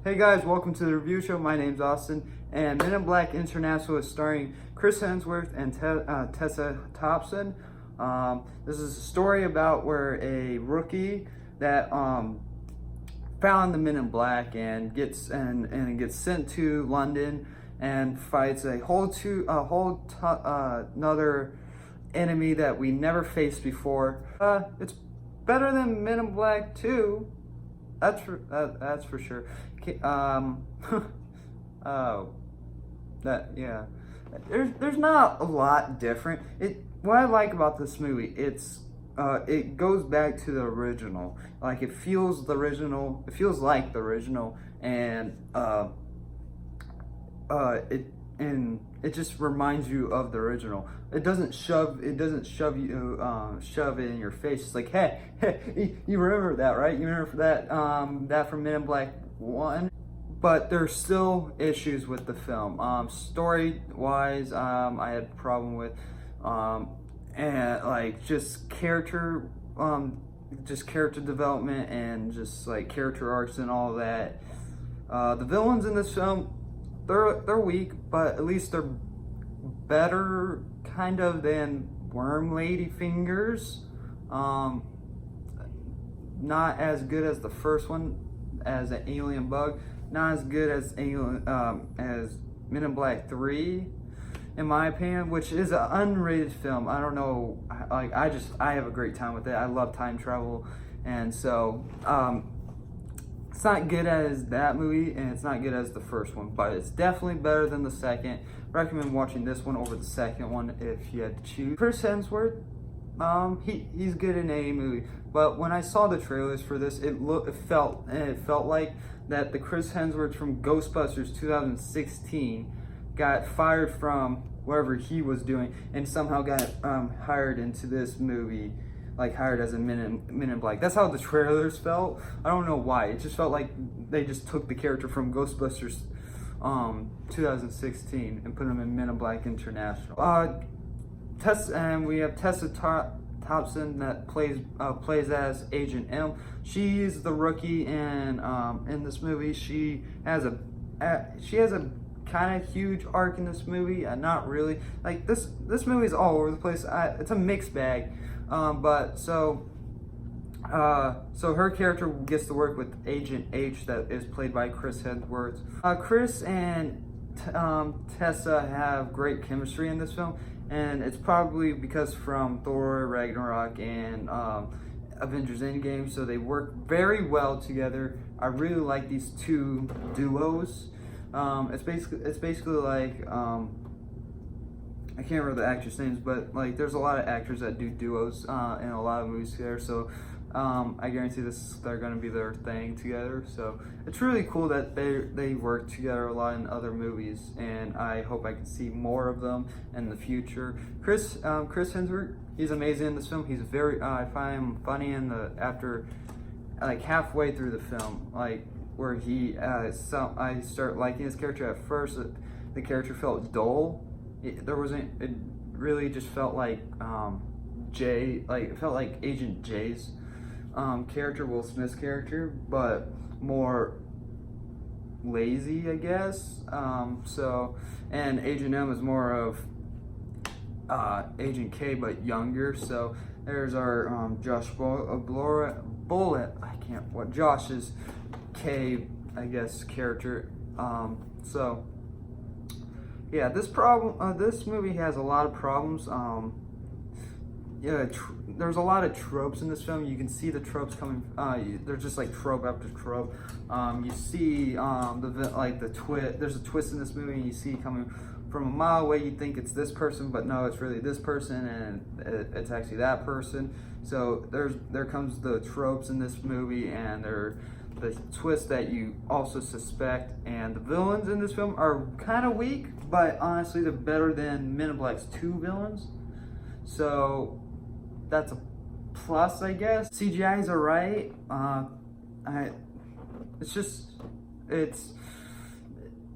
Hey guys, welcome to the review show. My name's Austin, and Men in Black International is starring Chris Hemsworth and Tessa Thompson. This is a story about where a rookie that found the Men in Black and gets sent to London and fights a whole another enemy that we never faced before. It's better than Men in Black 2. That's for sure. There's not a lot different. What I like about this movie, it goes back to the original. Like it feels like the original, and it just reminds you of the original. It doesn't shove it in your face. It's like, hey, you remember that, right? You remember that from Men in Black 1? But there's still issues with the film. Story wise, I had a problem with, and like just character development and just like character arcs and all that. The villains in this film, they're weak, but at least they're better kind of than Worm Lady Fingers. Not as good as the first one, as an alien bug. Not as good as as Men in Black 3, in my opinion, which is an unrated film. I don't know, like I have a great time with it. I love time travel, and so it's not good as that movie, and it's not good as the first one, but it's definitely better than the second. Recommend watching this one over the second one if you had to choose. Chris Hemsworth, he's good in any movie, but when I saw the trailers for this, it felt like that the Chris Hemsworth from Ghostbusters 2016 got fired from wherever he was doing and somehow got hired into this movie, like hired as a Men in Black. That's how the trailers felt. I don't know why. It just felt like they just took the character from Ghostbusters 2016 and put him in Men in Black International. And we have Tessa Thompson that plays as Agent M. She's the rookie in this movie. She has a kind of huge arc in this movie. Not really. Like this movie is all over the place. It's a mixed bag. So her character gets to work with Agent H, that is played by Chris Hemsworth. Chris and Tessa have great chemistry in this film, and it's probably because from Thor Ragnarok and Avengers Endgame, so they work very well together. I really like these two duos. It's basically like I can't remember the actors' names, but like there's a lot of actors that do duos in a lot of movies together. So I guarantee they're going to be their thing together. So it's really cool that they work together a lot in other movies, and I hope I can see more of them in the future. Chris Hemsworth, he's amazing in this film. He's I find him funny after like halfway through the film, like where I start liking his character. At first, the character felt dull. It really just felt like it felt like Agent J's character, Will Smith's character, but more lazy, I guess. And Agent M is more of Agent K, but younger. So there's our Josh's K, I guess, character. Yeah, this movie has a lot of problems. There's a lot of tropes in this film. You can see the tropes coming. They're just like trope after trope. You see the twist. There's a twist in this movie, and you see coming from a mile away. You think it's this person, but no, it's really this person, and it's actually that person. So there comes the tropes in this movie, and the twist that you also suspect. And the villains in this film are kind of weak, but honestly, they're better than Men in Black's 2 villains. So that's a plus, I guess. CGI is alright.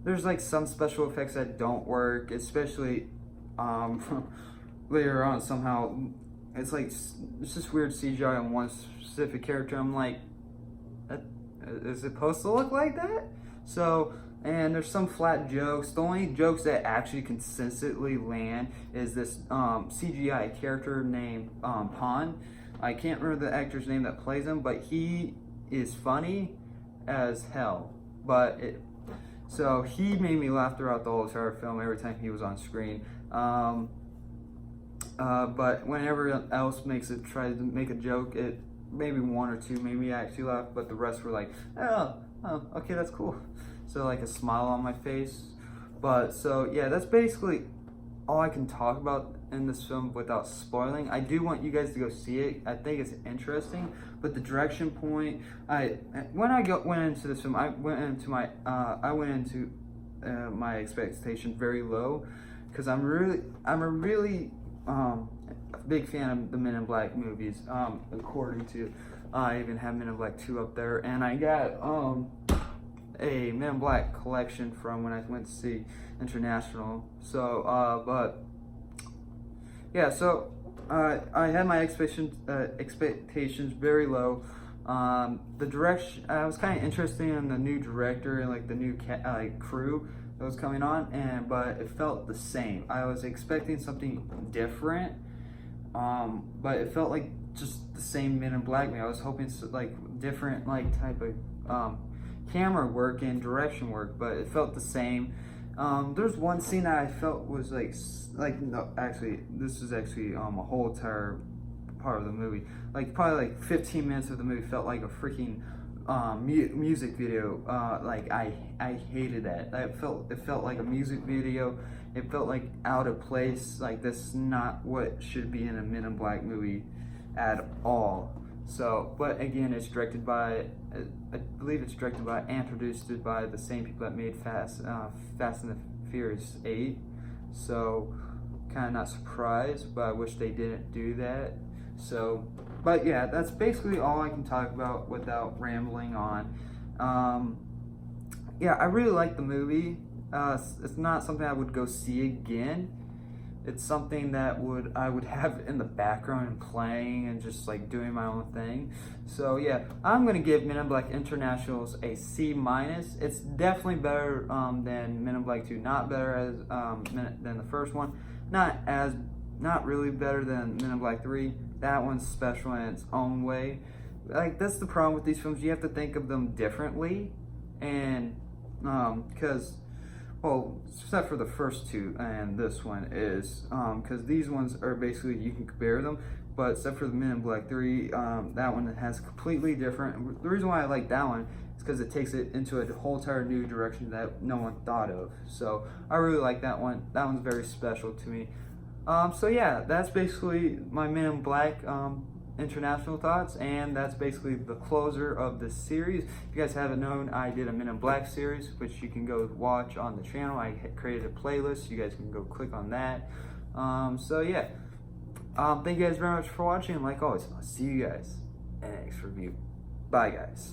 There's like some special effects that don't work, especially later on. Somehow it's just weird CGI on one specific character. I'm like, is it supposed to look like that? So, and there's some flat jokes. The only jokes that actually consistently land is this CGI character named Pon. I can't remember the actor's name that plays him, but he is funny as hell. So he made me laugh throughout the whole entire film every time he was on screen. But whenever else tries to make a joke, it maybe one or two made me actually laugh, but the rest were like, oh, okay, that's cool. So like a smile on my face. But so yeah, that's basically all I can talk about in this film without spoiling. I do want you guys to go see it. I think it's interesting, but the direction point, went into this film, I went into my expectations very low, because I'm a really big fan of the Men in Black movies. According to, I even have Men in Black 2 up there, and I got a Men in Black collection from when I went to see International. So, but yeah, so I had my expectations very low. The direction, I was kind of interested in the new director and like the new crew that was coming on, but it felt the same. I was expecting something different, but it felt like just the same Men in Black movie. I was hoping like different type of camera work and direction work, but it felt the same. There's one scene that I felt was no, actually, this is actually a whole entire part of the movie. Like probably like 15 minutes of the movie felt like a freaking music video. Like I hated that. It felt like a music video. It felt like out of place. Like this is not what should be in a Men in Black movie at all. So, but again, it's directed by, I believe it's directed by and produced by the same people that made Fast and the Furious 8. So, kind of not surprised, but I wish they didn't do that. So, but yeah, that's basically all I can talk about without rambling on. Yeah, I really like the movie. It's not something I would go see again. It's something that I would have in the background and playing and just like doing my own thing. So yeah, I'm gonna give Men in Black Internationals a C-. It's definitely better than Men in Black 2. Not better as than the first one. Not really better than Men in Black 3. That one's special in its own way. Like that's the problem with these films. You have to think of them differently, and because. Well, except for the first two and this one is, because these ones are basically, you can compare them, but except for the Men in Black 3, that one has completely different. The reason why I like that one is because it takes it into a whole entire new direction that no one thought of. So I really like that one. That one's very special to me. So yeah, that's basically my Men in Black International thoughts, and that's basically the closer of the series. If you guys haven't known, I did a Men in Black series, which you can go watch on the channel. I created a playlist. You guys can go click on that. So yeah, thank you guys very much for watching, and like always, I'll see you guys in the next review. Bye guys.